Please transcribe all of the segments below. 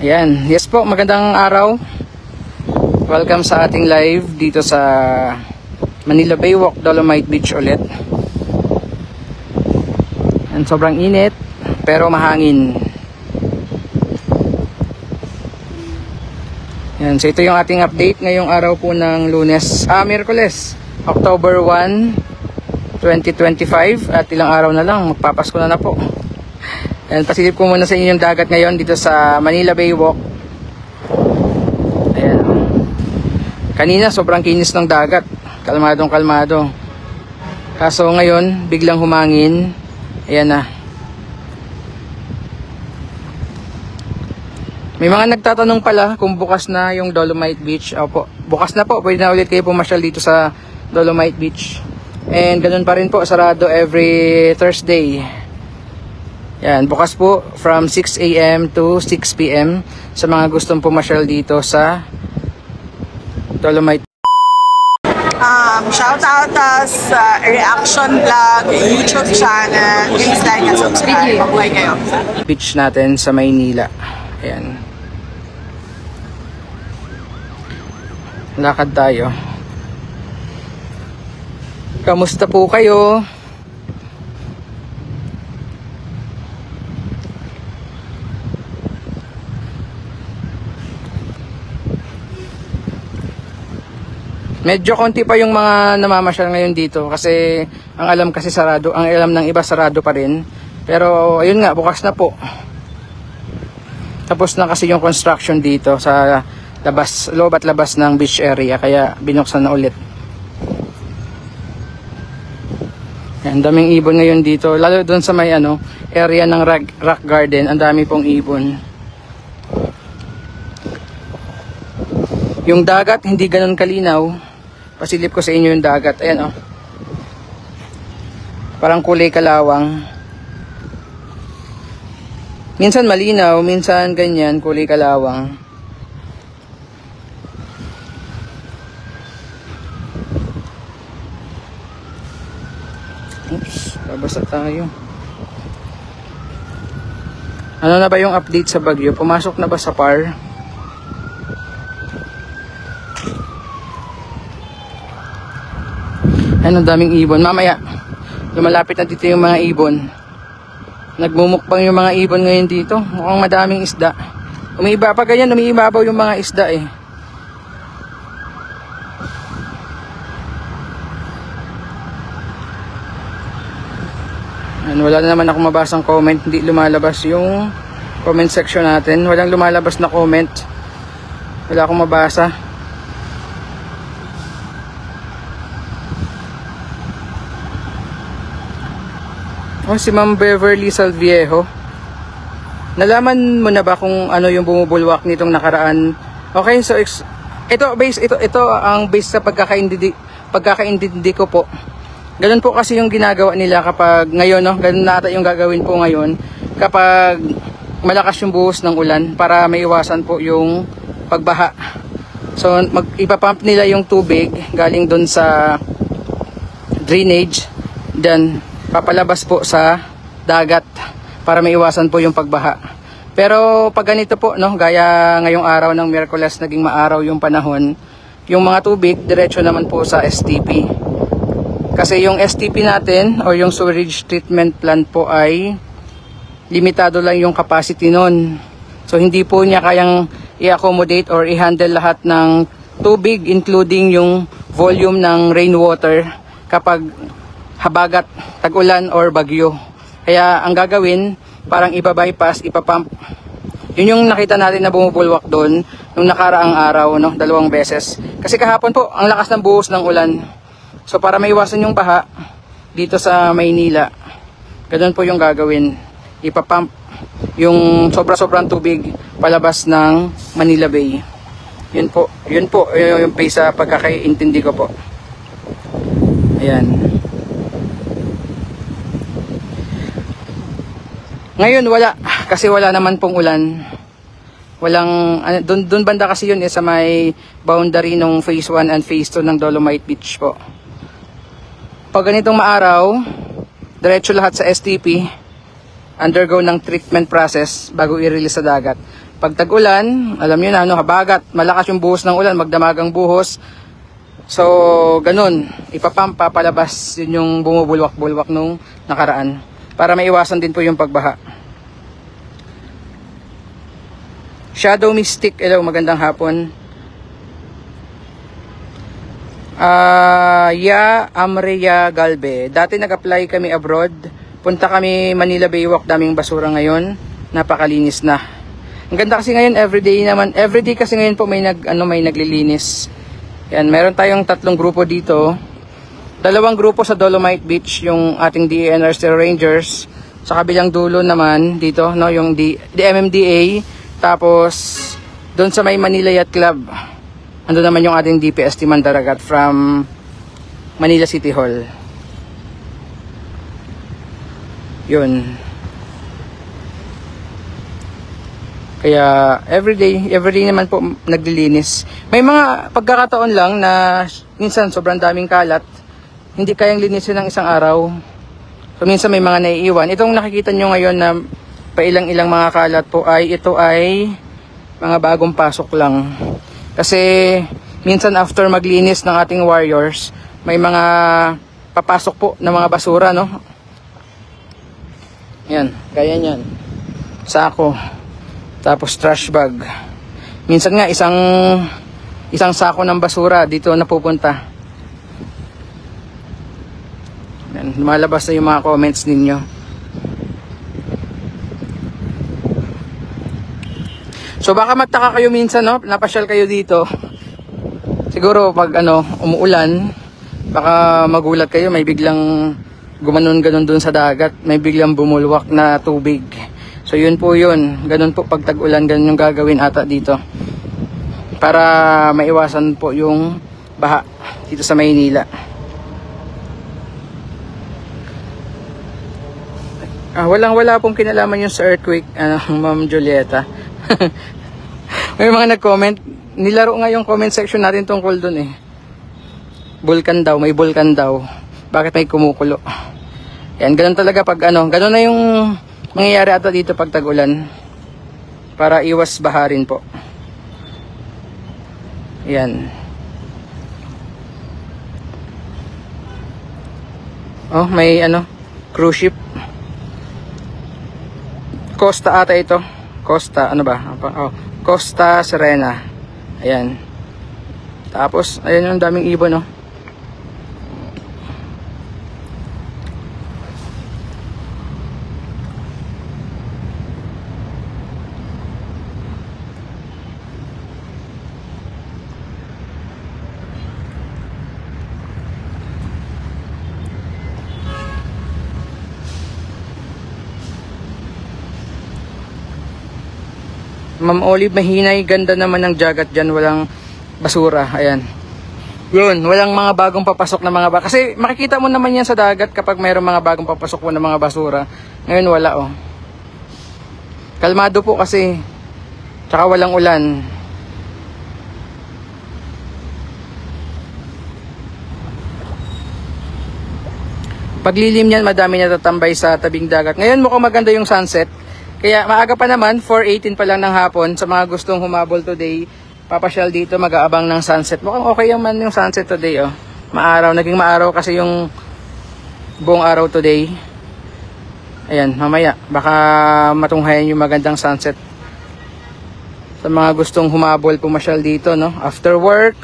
Ayan, yes po, magandang araw. Welcome sa ating live dito sa Manila Baywalk, Dolomite Beach ulit. And sobrang init, pero mahangin. Ayan, so ito yung ating update ngayong araw po ng Lunes, Miyerkules, October 1, 2025. At ilang araw na lang, magpapasko na po. Ayan, pasilip ko muna sa inyo yung dagat ngayon dito sa Manila Baywalk. Ayan. Kanina sobrang kinis ng dagat. Kalmadong kalmado. Kaso ngayon, biglang humangin. Ayan na. May mga nagtatanong pala kung bukas na yung Dolomite Beach. Opo, bukas na po. Pwede na ulit kayo pumasyal dito sa Dolomite Beach. And ganun pa rin po, sarado every Thursday. Yan, bukas po from 6 AM to 6 PM sa mga gustong pumasyal dito sa Dolomite. Shout out sa reaction vlog, YouTube channel. Please like and subscribe. Mabuhay kayo. Beach natin sa Maynila. Ayan. Lakad tayo. Kamusta po kayo? Medyo konti pa yung mga namamasyal ngayon dito kasi ang alam kasi sarado, ang alam ng iba sarado pa rin. Pero ayun nga, bukas na po. Tapos na kasi yung construction dito sa labas, loob at labas ng beach area, kaya binuksan na ulit. Ang daming ibon ngayon dito, lalo doon sa may area ng rock garden, ang dami pong ibon. Yung dagat hindi ganoon kalinaw. Pasilip ko sa inyo yung dagat. Ayan o. Parang kulay kalawang. Minsan malinaw, minsan ganyan, kulay kalawang. Oops, babasa tayo. Ano na ba yung update sa Bagyo? Pumasok na ba sa PAR? Ano, daming ibon. Mamaya, lumalapit na dito yung mga ibon. Nagmumukbang yung mga ibon ngayon dito. Mukhang madaming isda. Umiiba pa ganyan, umiibabaw yung mga isda eh. Wala na naman ako mabasang comment. Hindi lumalabas yung comment section natin. Walang lumalabas na comment. Wala akong mabasa. Oh, si Ma'am Beverly Salviejo. Nalaman mo na ba kung ano yung bumubulwak nitong nakaraan? Okay, so ito ang base sa pagkakaintindi ko po. Ganun po kasi yung ginagawa nila kapag ngayon, no? Ganun na ata yung gagawin po ngayon kapag malakas yung buhos ng ulan para maiwasan po yung pagbaha. So ipapump nila yung tubig galing dun sa drainage, then papalabas po sa dagat para maiwasan po yung pagbaha. Pero pag ganito po, no, gaya ngayong araw ng Miyerkules, naging maaraw yung panahon, yung mga tubig diretso naman po sa STP. Kasi yung STP natin o yung sewage treatment plant po ay limitado lang yung capacity nun. So hindi po niya kayang i-accommodate or i-handle lahat ng tubig, including yung volume ng rainwater kapag habagat, tag-ulan or bagyo. Kaya ang gagawin, parang ipa-bypass, ipapump. Yun yung nakita natin na bumubulwak doon nung nakaraang araw, no, 2 beses. Kasi kahapon po, ang lakas ng buhos ng ulan. So para maiwasan yung baha dito sa Maynila, ganun po yung gagawin. Ipapump yung sobra-sobrang tubig palabas ng Manila Bay. Yun po yung base sa pagkakaintindi ko po. Ayan. Ngayon wala, kasi wala naman pong ulan. Walang, dun banda kasi yun sa may boundary ng phase 1 and phase 2 ng Dolomite Beach po. Pag ganitong maaraw, diretso lahat sa STP, undergo ng treatment process bago i-release sa dagat. Pag tag-ulan, alam nyo na, habagat, malakas yung buhos ng ulan, magdamagang buhos. So, ganun, ipapump, papalabas, yun yung bumubulwak-bulwak nung nakaraan. Para maiwasan din po yung pagbaha. Shadow Mystic, hello, magandang hapon. Amreya Galbe, dati nag-apply kami abroad, punta kami Manila Baywalk, daming basura ngayon, napakalinis na. Ang ganda kasi ngayon, everyday kasi ngayon po may naglilinis. Yan, meron tayong 3 grupo dito. 2 grupo sa Dolomite Beach, yung ating DENR Rangers. Sa kabilang dulo naman dito, no, yung MMDA. Tapos doon sa may Manila Yacht Club, ando naman yung ating DPST Mandaragat from Manila City Hall. Yun. Kaya everyday naman po naglilinis. May mga pagkakataon lang na minsan sobrang daming kalat, hindi kayang linisin ng isang araw. So minsan may mga naiiwan. Itong nakikita nyo ngayon na pailang-ilang mga kalat po ito ay mga bagong pasok lang. Kasi minsan after maglinis ng ating warriors, may mga papasok po na mga basura, no? Yan, kaya yan. Sako. Tapos trash bag. Minsan nga isang sako ng basura dito napupunta. Yan, lumalabas na yung mga comments ninyo. So baka magtaka kayo minsan, no? Napasyal kayo dito. Siguro pag umuulan, baka magulat kayo, may biglang gumanon-ganon dun sa dagat, may biglang bumulwak na tubig. So yun po yun, ganun po pag tag-ulan, ganun yung gagawin ata dito. Para maiwasan po yung baha dito sa Maynila. Wala pong kinalaman yung sa earthquake, Ma'am Julieta. May mga nag-comment, nilaro nga yung comment section natin tungkol dun eh. Bulkan daw, may bulkan daw. Bakit may kumukulo? Yan, ganun talaga pag ganun na yung mangyayari ata dito pag tag-ulan. Para iwas baha rin po. Yan. Oh, may cruise ship. Costa ata ito. Costa, Costa Serena. Ayan. Tapos, ayan yung daming ibon, no? Ma'am Olive Mahinay, ganda naman ng jagat dyan, walang basura. Ayan. Yun, walang mga bagong papasok na mga kasi makikita mo naman yan sa dagat kapag mayroong mga bagong papasok mo na mga basura. Ngayon wala, oh. Kalmado po kasi. Tsaka walang ulan. Paglilim niyan, madami natatambay sa tabing dagat. Ngayon mukhang maganda yung sunset. Kaya maaga pa naman, 4:18 pa lang ng hapon. Sa mga gustong humabol today, papasyal dito, mag-aabang ng sunset. Mukhang okay naman yung sunset today, oh. Maaraw, naging maaraw kasi yung buong araw today. Ayan, mamaya, baka matunghayan yung magandang sunset. Sa mga gustong humabol, pumasyal dito, no? After work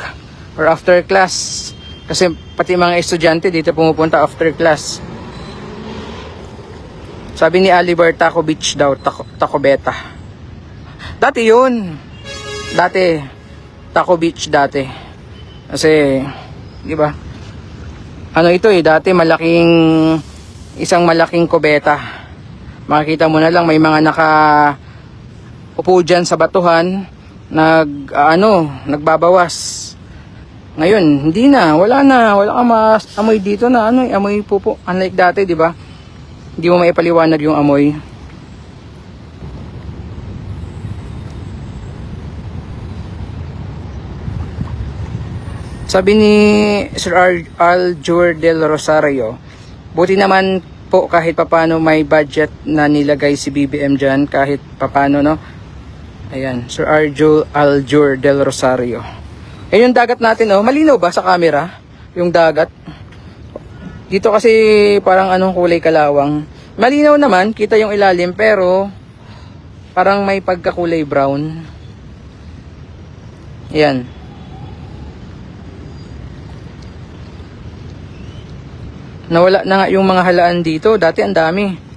or after class. Kasi pati mga estudyante dito pumupunta after class. Sabi ni Oliver, Taco Beach daw, Taco Beta. Dati yun. Dati. Taco Beach dati. Kasi, di ba? Ito dati isang malaking kubeta. Makikita mo na lang, may mga upo dyan sa batuhan, nagbabawas. Ngayon, hindi na, wala kang amoy dito na, amoy pupo. Unlike dati, di ba? Hindi mo maipaliwanag yung amoy. Sabi ni Sir Aljur del Rosario, buti naman po kahit papano may budget na nilagay si BBM dyan, kahit papano, no? Ayan, Sir Arjul Aljur del Rosario. Ayan yung dagat natin, oh. Malinaw ba sa camera? Yung dagat. Dito kasi parang anong kulay kalawang. Malinaw naman, kita yung ilalim, pero parang may pagkakulay brown. Ayan. Nawala na nga yung mga halaan dito. Dati ang dami.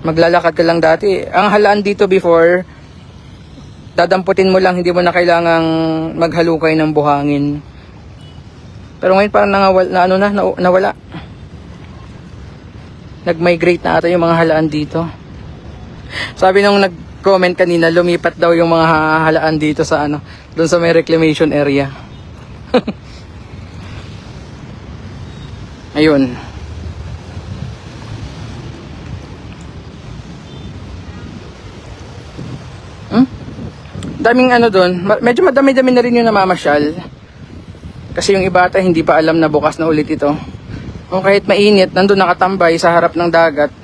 Maglalakad ka lang dati. Ang halaan dito before, dadamputin mo lang, hindi mo na kailangang maghalukay ng buhangin. Pero ngayon parang nawala. Nag-migrate na ata yung mga halaan dito. Sabi nung nag-comment kanina, lumipat daw yung mga halaan dito sa doon sa may reclamation area. Ayun. Daming doon. Medyo madami-dami na rin yung namamasyal. Kasi yung iba ata hindi pa alam na bukas na ulit ito. O kahit mainit, nandun nakatambay sa harap ng dagat.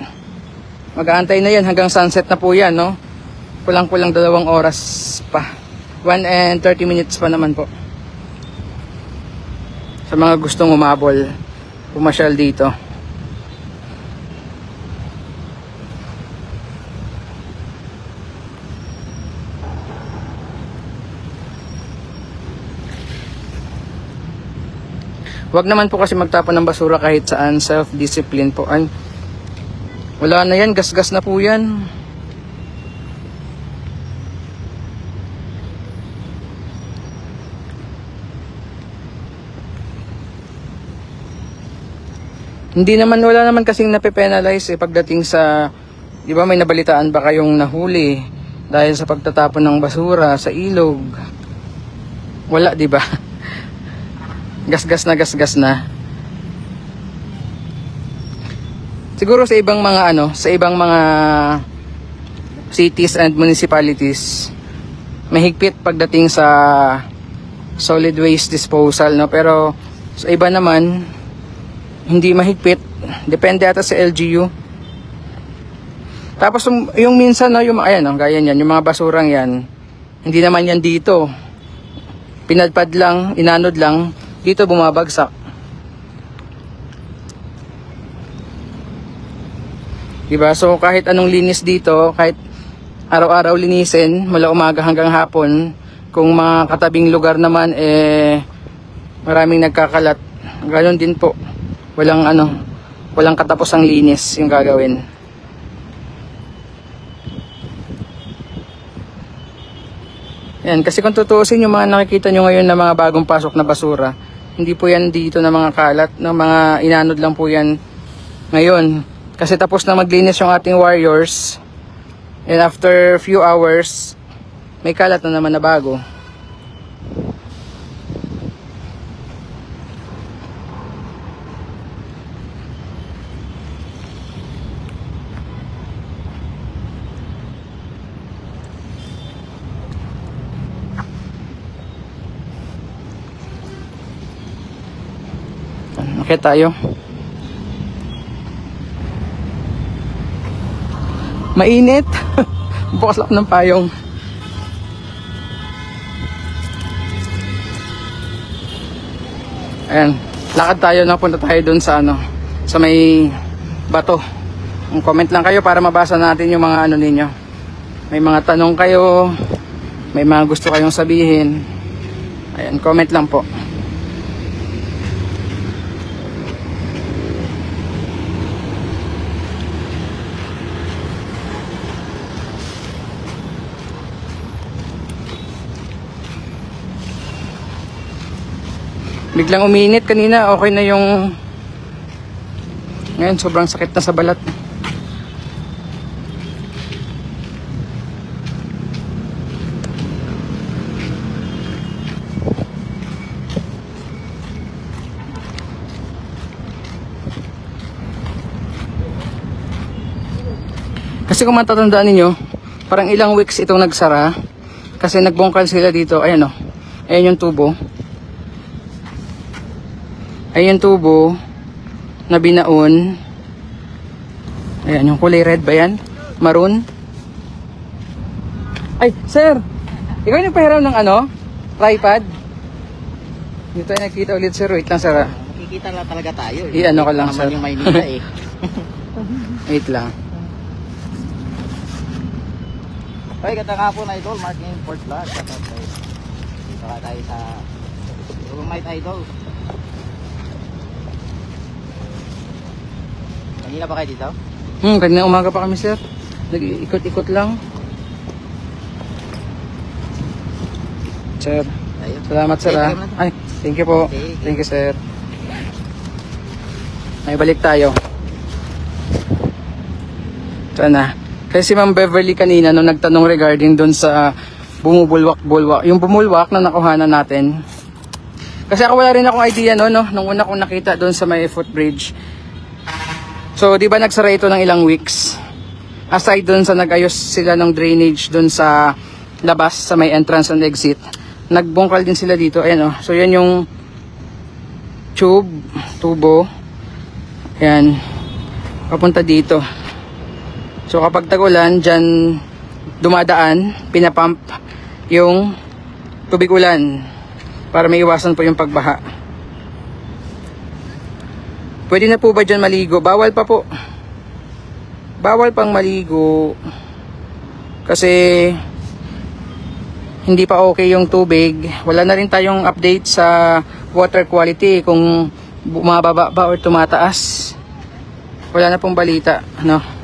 Mag-aantay na yan hanggang sunset na po yan, no? Kulang-kulang 2 oras pa. 1 and 30 minutes pa naman po. Sa mga gustong umabol, pumasyal dito. Wag naman po kasi magtapon ng basura kahit saan, self-discipline po. Ay, wala na yan, gas-gas na po yan. Wala naman kasing nape-penalize pagdating sa, di ba may nabalitaan ba kayong nahuli dahil sa pagtatapon ng basura sa ilog? Wala, di ba? Gas-gas na. Siguro sa ibang mga cities and municipalities, mahigpit pagdating sa solid waste disposal, no? Pero sa iba naman, hindi mahigpit. Depende ata sa LGU. Tapos yung minsan, no, gaya niyan, yung mga basurang yan, hindi naman yan dito. Pinadpad lang, inanod lang, dito bumabagsak. Diba? So kahit anong linis dito, kahit araw-araw linisin mula umaga hanggang hapon, kung mga katabing lugar naman maraming nagkakalat, ganoon din po. Walang katapusang linis yung gagawin. Yan, kasi kung tutuusin yung mga nakikita nyo ngayon na mga bagong pasok na basura, hindi po yan dito na mga kalat, na mga inanod lang po yan ngayon. Kasi tapos na maglinis yung ating warriors, and after few hours, may kalat na naman na bago. Okay tayo. Mainit. Bukas lang ng payong. Ayan, lakad tayo, napunta tayo dun sa sa may bato. Comment lang kayo para mabasa natin yung mga ninyo. May mga tanong kayo, may mga gusto kayong sabihin. Ayan, comment lang po. Biglang uminit kanina, okay na yung... Ngayon, sobrang sakit na sa balat. Kasi kung matatandaan ninyo, parang ilang weeks itong nagsara. Kasi nagbongkal sila dito. Ayan o. Ayan yung tubo. Ayan yung tubo na binaon. Ayan, yung kulay red ba yan? Maroon. Ay, sir! Ikaw yung nagpahiram ng ano? Tripod? Dito tayo nakita ulit, sir. Wait lang, sir. Makikita lang talaga tayo. I-ano ko lang, sir. Naman yung Maynila eh. Wait lang. Ay, ganda nga po na idol, Mark Import Vlog. Dito ka tayo sa Dolomite Idol. Kanina ba kayo dito? Kanina umaga pa kami, sir. Nag-ikot-ikot lang. Sir. Tayo. Salamat, sir. Okay, Ay, thank you po. Okay. Thank you, sir. Ay, balik tayo. Ito na. Kasi si Ma'am Beverly kanina nung nagtanong regarding dun sa bumubulwak-bulwak. Yung bumulwak na nakuhanan natin. Kasi ako wala rin akong idea no, nung una kong nakita dun sa may footbridge. So, di ba nagsara ito ng ilang weeks? Aside dun sa nag-ayos sila ng drainage dun sa labas, sa may entrance and exit. Nagbungkal din sila dito. Ayan So, yan yung tubo. Ayan. Papunta dito. So kapag tag-ulan, dyan dumadaan, pinapump yung tubig ulan para may iwasan po yung pagbaha. Pwede na po ba dyan maligo? Bawal pa po. Bawal pang maligo. Kasi hindi pa okay yung tubig. Wala na rin tayong update sa water quality kung bumababa ba or tumataas. Wala na pong balita, no?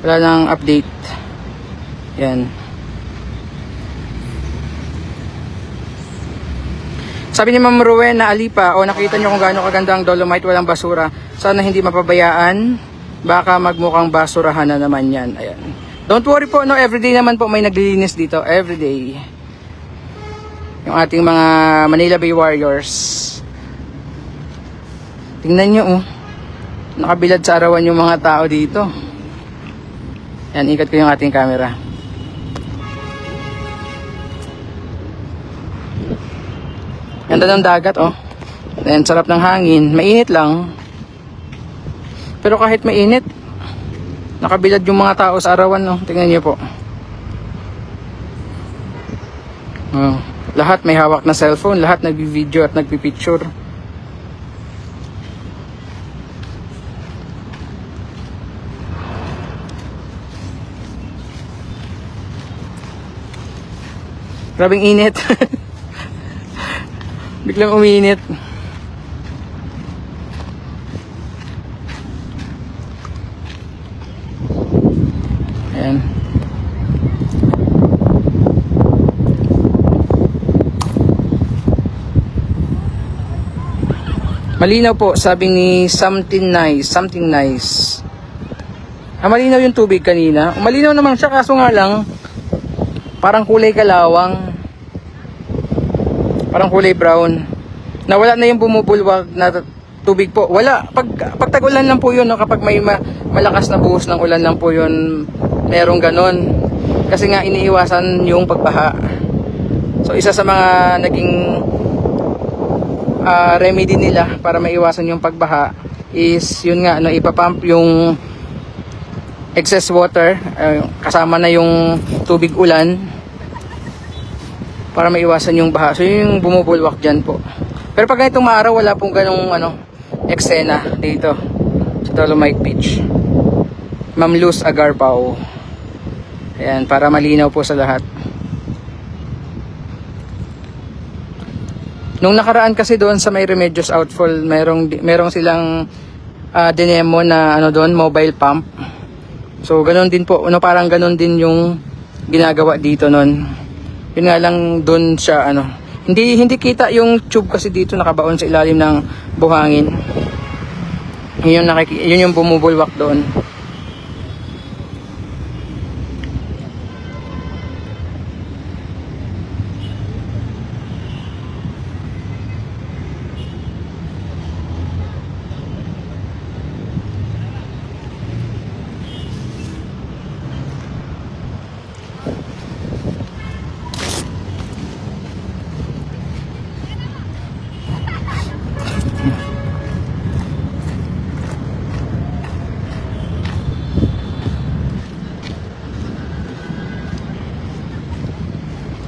Wala nang update. Yan. Sabi ni Ma'am Rowena Alipa, nakita nyo kung gaano kaganda ang Dolomite, walang basura. Sana hindi mapabayaan. Baka magmukhang basurahan na naman yan. Ayan. Don't worry po, no, everyday naman po may naglilinis dito. Everyday. Yung ating mga Manila Bay Warriors. Tingnan nyo, nakabilad sa arawan yung mga tao dito. Yan, ikat ko yung ating camera. Ganda ng dagat, Ayan, sarap ng hangin. Mainit lang. Pero kahit mainit, nakabilad yung mga tao sa arawan, Tingnan niyo po. Lahat may hawak na cellphone, lahat nagbi-video at nagpi-picture. Grabing init. Biglang uminit. Ayan. Malinaw po, sabi ni something nice. Malinaw yung tubig kanina. Malinaw naman siya, kaso nga lang parang kulay kalawang. Parang kulay brown. Nawala na yung bumubulwag na tubig po. Wala. Pag tag-ulan lang po yun. Kapag may malakas na buhos ng ulan lang po yun, merong ganon. Kasi nga iniiwasan yung pagbaha. So isa sa mga naging remedy nila para maiwasan yung pagbaha is yun nga, ipapump yung excess water, kasama na yung tubig ulan para maiwasan yung baha. So yung bumubulwak dyan po. Pero pag ganitong maaraw, wala pong ganong eksena dito sa Dolomite Beach. Ma'am Luz Agarpao. Ayan, para malinaw po sa lahat. Nung nakaraan kasi doon sa may Remedios Outfall, merong silang dinemo na doon, mobile pump. So ganoon din po, parang ganoon din yung ginagawa dito noon. Yun nga lang doon siya hindi kita yung tube kasi dito nakabaon sa ilalim ng buhangin. Yun yung bumubulwak doon.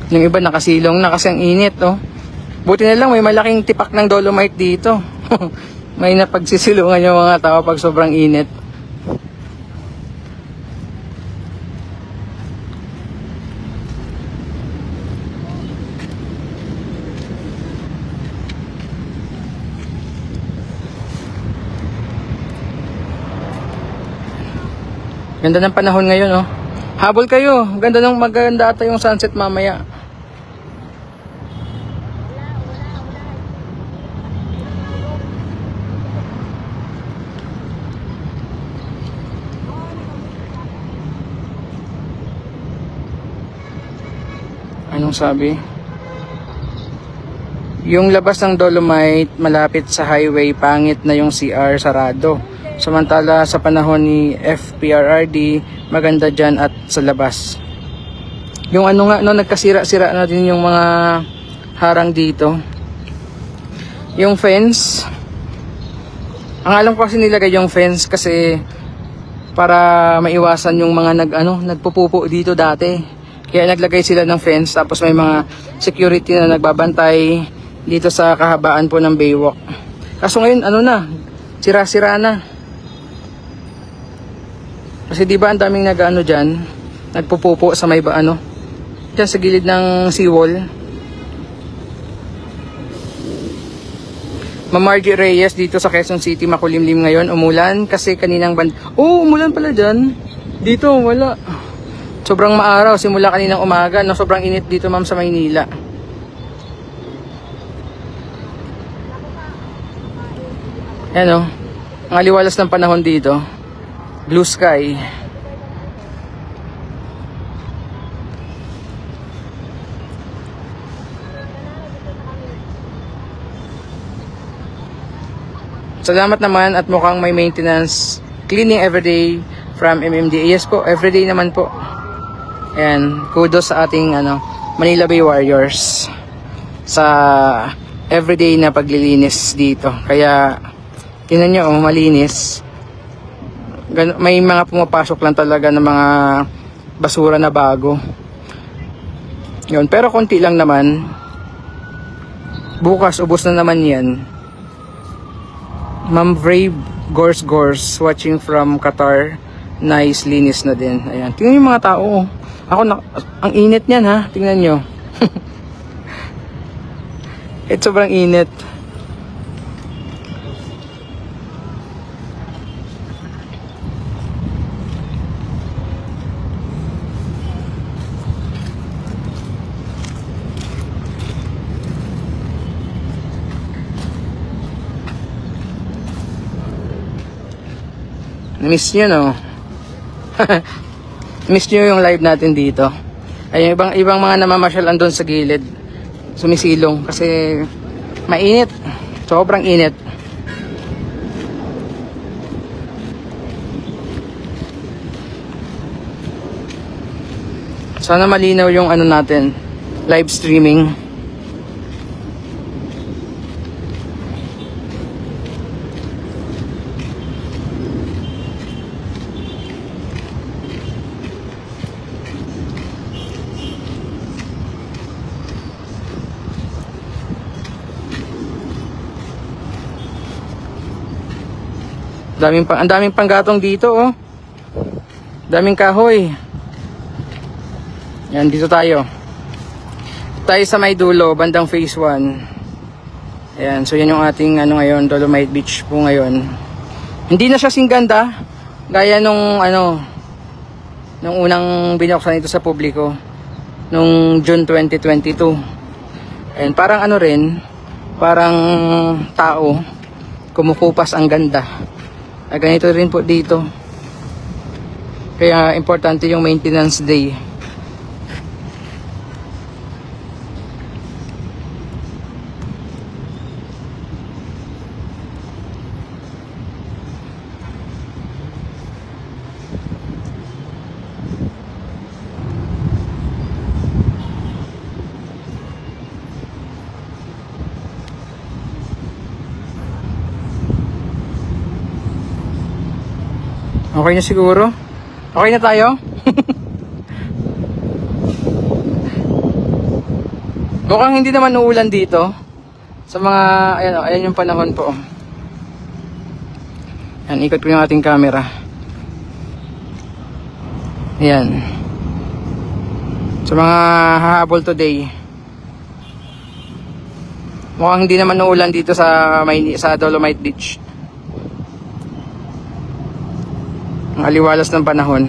Yung iba nakasilong na kasi ang init, oh. Buti na lang may malaking tipak ng dolomite dito. May napagsisilungan yung mga tao pag sobrang init. Ganda ng panahon ngayon, oh. Habol kayo. Maganda ata yung sunset mamaya. Anong sabi? Yung labas ng Dolomite malapit sa highway, pangit na yung CR, sarado. Samantala sa panahon ni FPRRD, maganda dyan at sa labas. Yung ano nga, no, nagkasira-sira na din yung mga harang dito. Yung fence, ang alam ko kasi nilagay yung fence kasi para maiwasan yung mga nagpupupo dito dati. Kaya naglagay sila ng fence, tapos may mga security na nagbabantay dito sa kahabaan po ng Baywalk. Kaso ngayon sira-sira na. Kasi di ba ang daming diyan, nagpupupo sa may diyan sa gilid ng seawall. Ma'am Margie Reyes dito sa Quezon City, makulimlim ngayon, umulan kasi kaninang umulan pala diyan. Dito wala. Sobrang maaraw simula kaninang umaga, no, sobrang init dito ma'am sa Maynila. Ayan, ang aliwalas ng panahon dito. Blue sky. Salamat naman at mukhang may maintenance cleaning everyday from MMDA. Yes po, everyday naman po. Ayan, kudos sa ating Manila Bay Warriors sa everyday na paglilinis dito. Kaya tingnan nyo, malinis. May mga pumapasok lang talaga ng mga basura na bago. Yun, pero konti lang naman. Bukas ubos na naman yan. Ma'am Brave Gors watching from Qatar. Nice, linis na din. Ayan, tingnan yung mga tao. Ang init niyan, ha. Tingnan nyo. Sobrang init. Miss nyo, no? Miss nyo yung live natin dito. Ay, ibang mga namamasyal andun sa gilid, sumisilong kasi mainit, sobrang init. Sana malinaw yung natin, live streaming. Ang daming panggatong dito, oh. Daming kahoy. Yan, dito tayo. Tayo sa may dulo, bandang phase 1. Ayan, so yan yung ating ngayon, Dolomite Beach po ngayon. Hindi na siya singganda gaya nung unang binuksan ito sa publiko nung June 2022. Ayan, parang parang tao kumukupas ang ganda. Ganito rin po dito. Kaya importante yung maintenance day. Okay na siguro? Okay na tayo? Mukhang hindi naman uulan dito. Sa mga, ayan yung panahon po. Yan, ikot ko yung ating camera. Ayan. Sa mga hahabol today. Mukhang hindi naman uulan dito sa Dolomite Beach. Ang aliwalas ng panahon.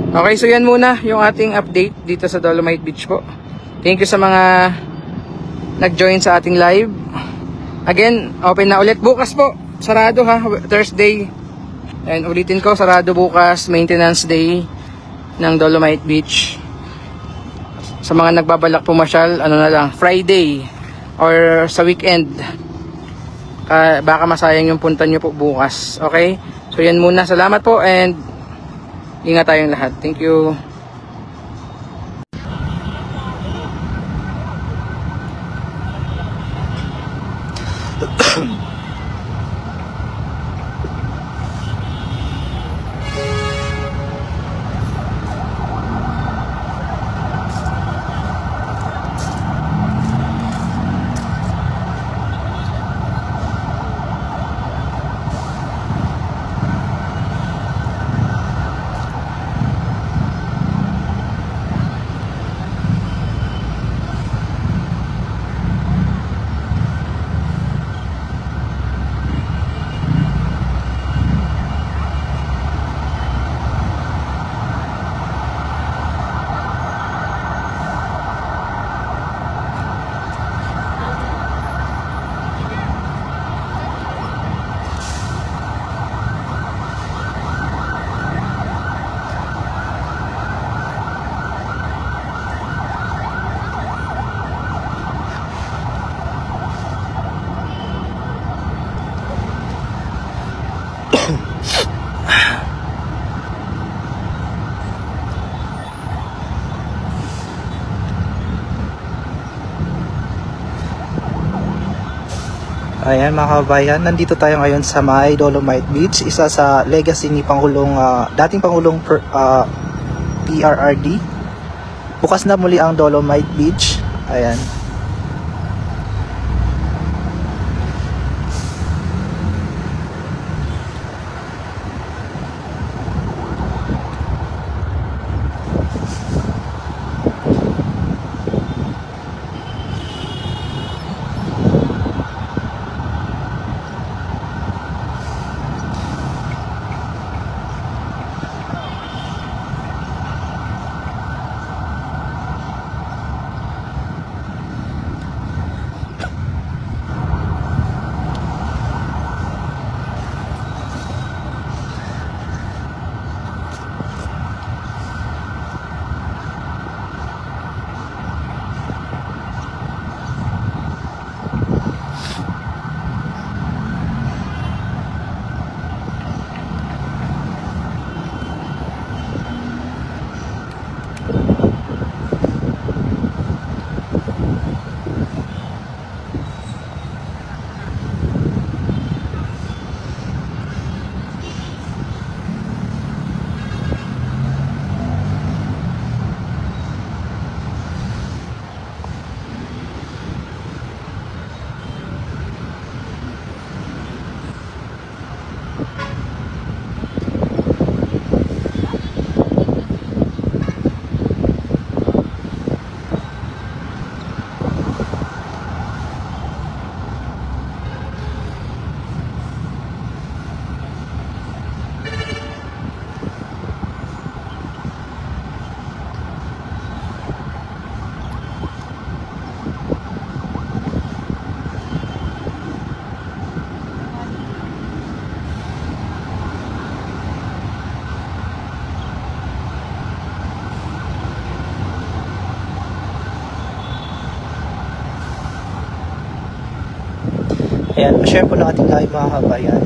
Okay, so yan muna yung ating update dito sa Dolomite Beach po. Thank you sa mga nag-join sa ating live. Again, open na ulit. Bukas po, sarado ha, Thursday. And ulitin ko, sarado bukas, maintenance day ng Dolomite Beach. Sa mga nagbabalak pumasyal, ano na lang, Friday or sa weekend. Baka masayang yung punta nyo po bukas. Okay? So yan muna. Salamat po and ingat tayong lahat. Thank you. Ayan mga kabayan, nandito tayo ngayon sa may Dolomite Beach, isa sa legacy ni dating Pangulong PRRD. Bukas na muli ang Dolomite Beach. Ayan. Ayan, share po ng ating live mga kabayan.